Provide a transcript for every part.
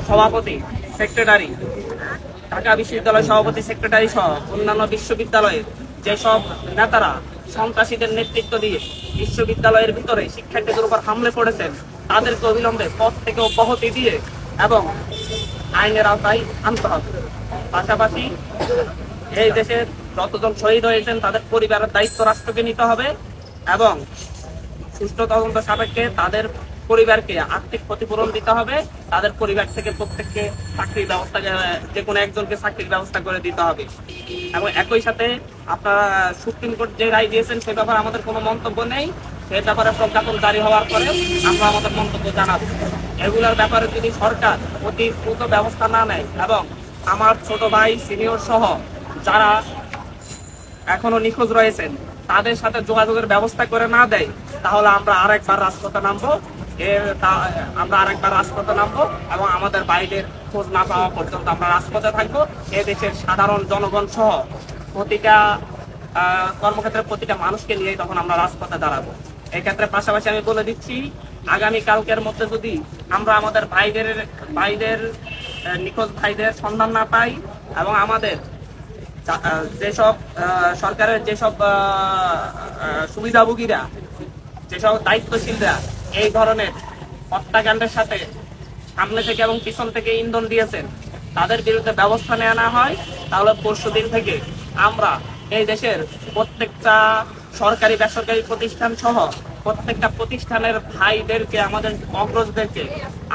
সভাপতি, সেক্রেটারি, ঢাকা বিশ্ববিদ্যালয় সভাপতি, সেক্রেটারি সহ অন্যান্য বিশ্ববিদ্যালয়ের যেসব নেতারা সন্ত্রাসীদের নেতৃত্ব দিয়ে বিশ্ববিদ্যালয়ের ভিতরে শিক্ষার্থীদের উপর হামলে করেছেন, তাদেরকে অবিলম্বে পদ থেকে অব্যাহতি দিয়ে এবং আইনের আওতায় আনতে হবে। পাশাপাশি এই দেশের যতজন শহীদ হয়েছেন তাদের পরিবারের দায়িত্ব রাষ্ট্রকে নিতে হবে এবং সুষ্ঠু তদন্ত সাপেক্ষে তাদের পরিবারকে আর্থিক ক্ষতিপূরণ দিতে হবে। তাদের পরিবার থেকে প্রত্যেককে চাকরির ব্যবস্থা, যে কোনো একজনকে চাকরির ব্যবস্থা করে দিতে হবে। এবং একই সাথে আপনারা সুপ্রিম কোর্ট যে রায় দিয়েছেন সে ব্যাপারে আমাদের কোনো মন্তব্য নেই। সে ব্যাপারে প্রজ্ঞাপন জারি হওয়ার পরে আমরা আমাদের মন্তব্য জানাবো। এগুলোর ব্যাপারে যদি সরকার অতি দ্রুত ব্যবস্থা না নেয় এবং আমার ছোট ভাই, সিনিয়র সহ যারা এখনো নিখোঁজ রয়েছেন তাদের সাথে যোগাযোগের ব্যবস্থা করে না দেয়, তাহলে আমরা আরেকবার রাজপথে নামবো। এবং আমাদের বাইরের খোঁজ না পাওয়া পর্যন্ত আমরা রাজপথে থাকবো। দেশের সাধারণ জনগণ সহ প্রতিটা কর্মক্ষেত্রের প্রতিটা মানুষকে নিয়ে তখন আমরা রাজপথে দাঁড়াবো। এক্ষেত্রে পাশাপাশি আমি বলে দিচ্ছি, আগামী কালকের মধ্যে যদি আমরা আমাদের ভাইদের নিখোঁজ ভাইদের সন্ধান না পাই এবং আমাদের যেসব সরকারের যেসব সুবিধাভোগীরা, যেসব দায়িত্বশীলরা এই ধরনের হত্যাকাণ্ডের সাথে সামনে থেকে এবং পিছন থেকে ইন্ধন দিয়েছেন, তাদের বিরুদ্ধে ব্যবস্থা নেওয়া না হয়, তাহলে পরশুদিন থেকে আমরা এই দেশের প্রত্যেকটা সরকারি বেসরকারি প্রতিষ্ঠান সহ প্রত্যেকটা প্রতিষ্ঠানের ভাইদেরকে, আমাদের অগ্রজদেরকে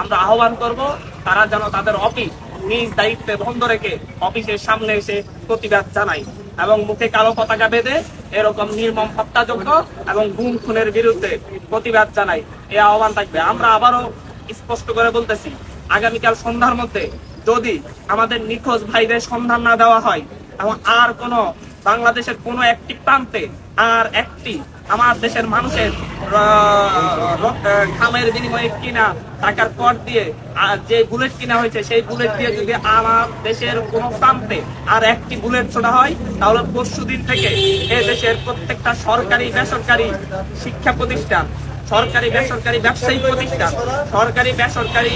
আমরা আহ্বান করব, তারা যেন তাদের অফিস নিজ দায়িত্বে বন্ধ রেখে অফিসের সামনে এসে প্রতিবাদ জানায় এবং মুখে কালো পতাকা বেঁধে এরকম নির্মম হত্যাযজ্ঞ এবং গুম খুনের বিরুদ্ধে প্রতিবাদ জানাই। এই আহ্বান থাকবে। আমরা আবারও স্পষ্ট করে বলতেছি, আগামীকাল সন্ধ্যার মধ্যে যদি আমাদের নিখোঁজ ভাইদের সন্ধান না দেওয়া হয় এবং আর কোনো বাংলাদেশের কোনো একটি প্রান্তে আর একটি আমার দেশের মানুষের ঘামের বিনিময়ে কিনা টাকার কর দিয়ে যে বুলেট কিনা হয়েছে সেই বুলেট দিয়ে যদি আমার দেশের কোনো প্রান্তে আর একটি বুলেট ছোড়া হয়, তাহলে পরশুদিন থেকে এই দেশের প্রত্যেকটা সরকারি বেসরকারি শিক্ষা প্রতিষ্ঠান, সরকারি বেসরকারি ব্যবসায়িক প্রতিষ্ঠান, সরকারি বেসরকারি